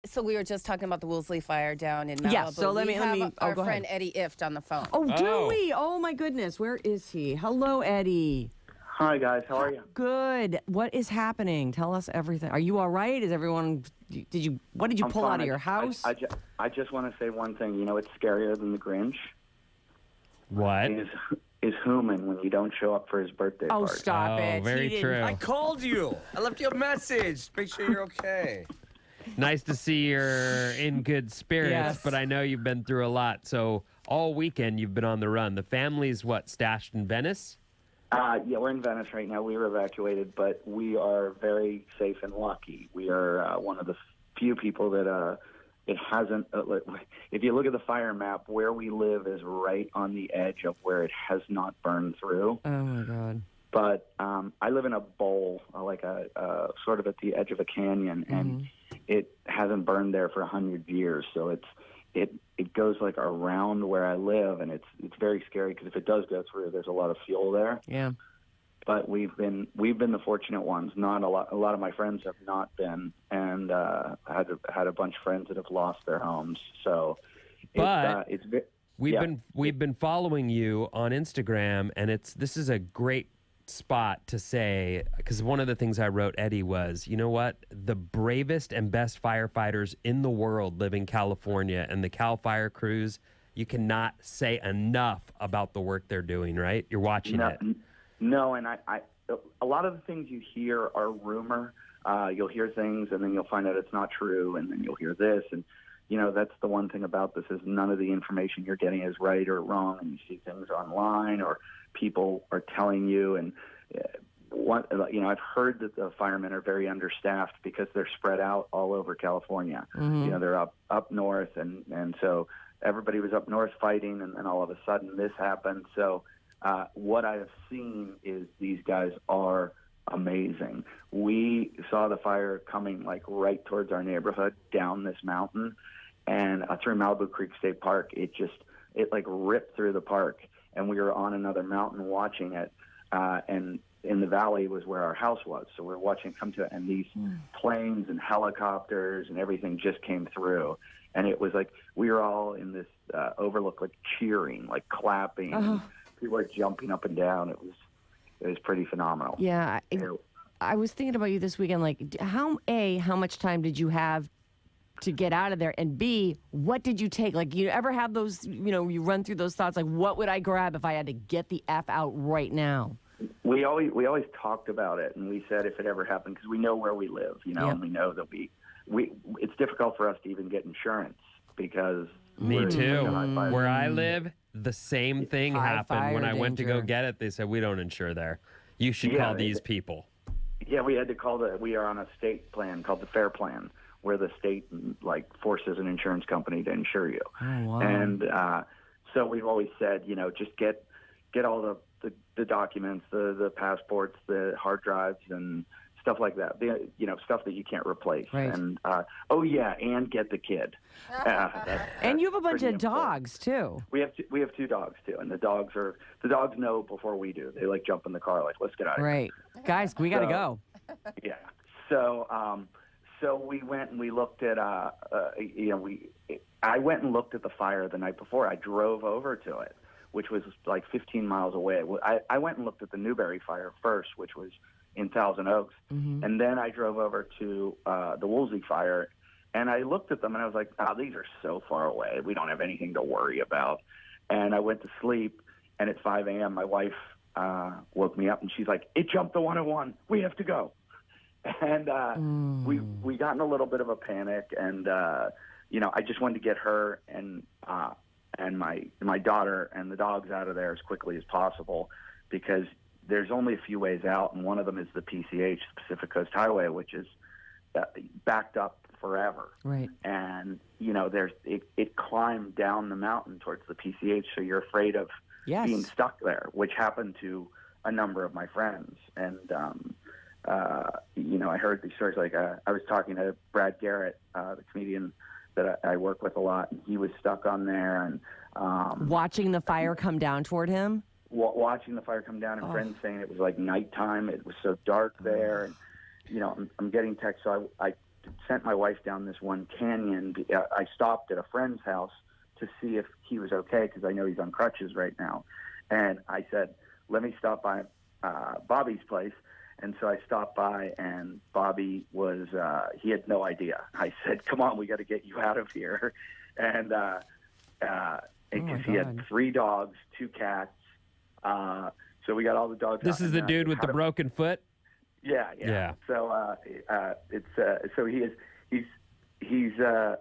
So we were just talking about the Woolsey Fire down in Malibu. Yes, so let me our friend Eddie Ifft on the phone. Oh, do we? Oh, my goodness. Where is he? Hello, Eddie. Hi, guys. How are you? Good. What is happening? Tell us everything. Are you all right? Is everyone... What did you pull out of your house? I just want to say one thing. You know, it's scarier than the Grinch. What? Is human when you don't show up for his birthday party. Stop it. Very true. I called you. I left you a message. Make sure you're okay. Nice to see you're in good spirits, Yes. but I know you've been through a lot. So all weekend you've been on the run. The family's stashed in Venice? Yeah, we're in Venice right now. We were evacuated, but we are very safe and lucky. We are one of the few people that it hasn't. If you look at the fire map, where we live is right on the edge of where it has not burned through. Oh, my God. But I live in a bowl, like a sort of at the edge of a canyon, and it hasn't burned there for 100 years. So it goes like around where I live, and it's very scary because if it does go through, there's a lot of fuel there. Yeah. But we've been the fortunate ones. Not a lot. A lot of my friends have not been, and had a bunch of friends that have lost their homes. So, we've been following you on Instagram, and this is a great spot to say, because one of the things I wrote, Eddie, was, you know what, the bravest and best firefighters in the world live in California, and the Cal Fire crews, you cannot say enough about the work they're doing, right? You're watching it. No, and a lot of the things you hear are rumor. You'll hear things, and then you'll find out it's not true, and then you'll hear this, and that's the one thing about this is none of the information you're getting is right or wrong, and you see things online or people are telling you, and I've heard that the firemen are very understaffed because they're spread out all over California. They're up north, and so everybody was up north fighting, and then all of a sudden this happened. So what I have seen is these guys are amazing. We saw the fire coming like right towards our neighborhood down this mountain, and through Malibu Creek State Park. It like ripped through the park, and we were on another mountain watching it, and in the valley was where our house was. So we're watching it come to it, and these planes and helicopters and everything just came through. And it was like we were all in this overlook, like cheering, like clapping. And people were jumping up and down. It was pretty phenomenal. Yeah. I was thinking about you this weekend, like how much time did you have to get out of there, and B, what did you take? Like, you ever have those, you run through those thoughts, like, what would I grab if I had to get the F out right now? We always talked about it, and we said if it ever happened, because we know where we live, and we know that it's difficult for us to even get insurance because me too. Where I live, the same thing happened when I went to go get it. They said we don't insure there. You should call these people. Yeah, we had to call we are on a state plan called the FAIR Plan, where the state forces an insurance company to insure you. Oh, wow. And so we've always said, just get all the documents, the passports, the hard drives, and stuff like that. Stuff that you can't replace. Right. And and get the kid. And you have a bunch of dogs too. We have 2 dogs too, and the dogs know before we do. They jump in the car, let's get out of here. Right, guys, we got to go. Yeah. So we went and we looked at, I went and looked at the fire the night before. I drove over to it, which was 15 miles away. I went and looked at the Newberry fire first, which was in Thousand Oaks. And then I drove over to the Woolsey fire, and I looked at them and I was like, these are so far away. We don't have anything to worry about. And I went to sleep, and at 5 a.m. my wife woke me up, and she's like, it jumped the 101. We have to go. And we got in a little bit of a panic, and I just wanted to get her and my daughter and the dogs out of there as quickly as possible, because there's only a few ways out, and one of them is the PCH, Pacific Coast Highway, which is backed up forever. Right. And it climbed down the mountain towards the PCH, so you're afraid of being stuck there, which happened to a number of my friends. And I heard these stories. I was talking to Brad Garrett, the comedian that I work with a lot, and he was stuck on there. And watching the fire come down toward him? Watching the fire come down, and friends saying it was like nighttime. It was so dark there. And, I'm getting texts. So I sent my wife down this one canyon. I stopped at a friend's house to see if he was okay because I know he's on crutches right now. And I said, let me stop by Bobby's place. And so I stopped by, and Bobby was, he had no idea. I said, come on, we got to get you out of here. And because he had 3 dogs, 2 cats. So we got all the dogs This out. is the dude with the broken foot? Yeah. So so he's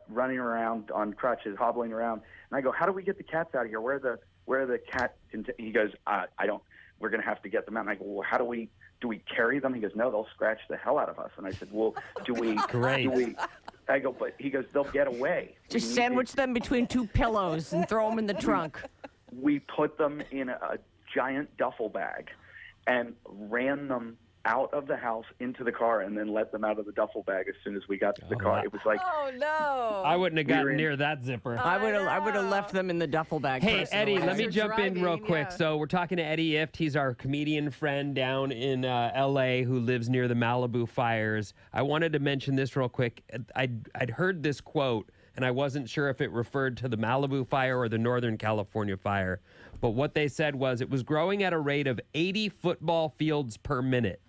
running around on crutches, hobbling around. And I go, how do we get the cats out of here? Where are the cats? He goes, I don't. We're going to have to get them out. And I go, well, how do we carry them? He goes, no, they'll scratch the hell out of us. And I said, well, do we? Great. I go, but he goes, they'll get away. Just sandwich them between 2 pillows and throw them in the trunk. We put them in a giant duffel bag and ran them out of the house into the car and then let them out of the duffel bag as soon as we got to the car. It was like, oh no! I wouldn't have gotten near that zipper. I would have left them in the duffel bag. Hey, personally. Eddie, let me You're jump in real driving, quick. yeah. So we're talking to Eddie Ifft. He's our comedian friend down in L.A. who lives near the Malibu fires. I wanted to mention this real quick. I'd heard this quote, and I wasn't sure if it referred to the Malibu fire or the Northern California fire. But what they said was it was growing at a rate of 80 football fields per minute.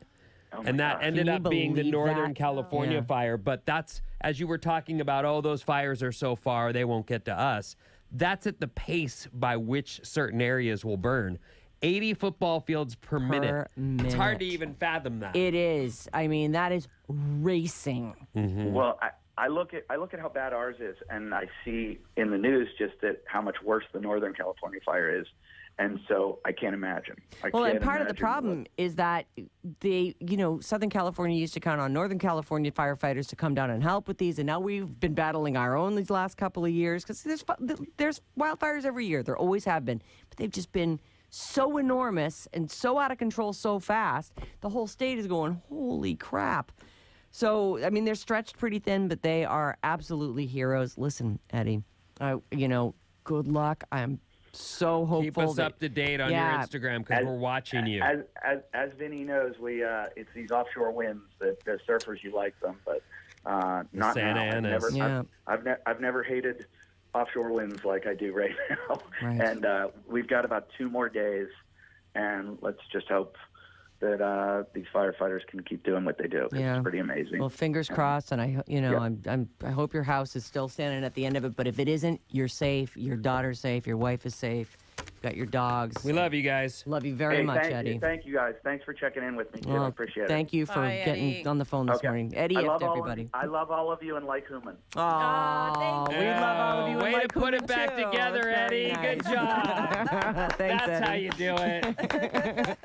And that ended up being the Northern California fire. But that's, as you were talking about, those fires are so far, they won't get to us. That's at the pace by which certain areas will burn. 80 football fields per minute. It's hard to even fathom that. It is. I mean, that is racing. Mm-hmm. well, I look at how bad ours is, and I see in the news just how much worse the Northern California fire is. And so I can't imagine. And part of the problem is that Southern California used to count on Northern California firefighters to come down and help with these. And now we've been battling our own these last couple of years because there's wildfires every year. There always have been. But they've just been so enormous and so out of control so fast. The whole state is going, holy crap. So, I mean, they're stretched pretty thin, but they are absolutely heroes. Listen, Eddie, good luck. I'm so hopeful. Keep us up to date on your Instagram because we're watching you. As Vinny knows, it's these offshore winds that the surfers, you like them, but not Santa now. Ana. I've never hated offshore winds like I do right now. Right. And we've got about 2 more days, and let's just hope that these firefighters can keep doing what they do. Yeah. It's pretty amazing. Well, fingers crossed, and I hope your house is still standing at the end of it. But if it isn't, you're safe. Your daughter's safe. Your wife is safe. You've got your dogs. We love you guys. Love you very much, Eddie. Thank you, guys. Thanks for checking in with me, too. Well, I appreciate it. Thank you for Bye, getting Eddie. on the phone this morning. Eddie Ifft, everybody. I love all of you and like Human. Oh, thank we you. love all of you. Way and to put it back too. together, That's very Eddie. Good nice. job. Thanks, That's how Eddie. you do it.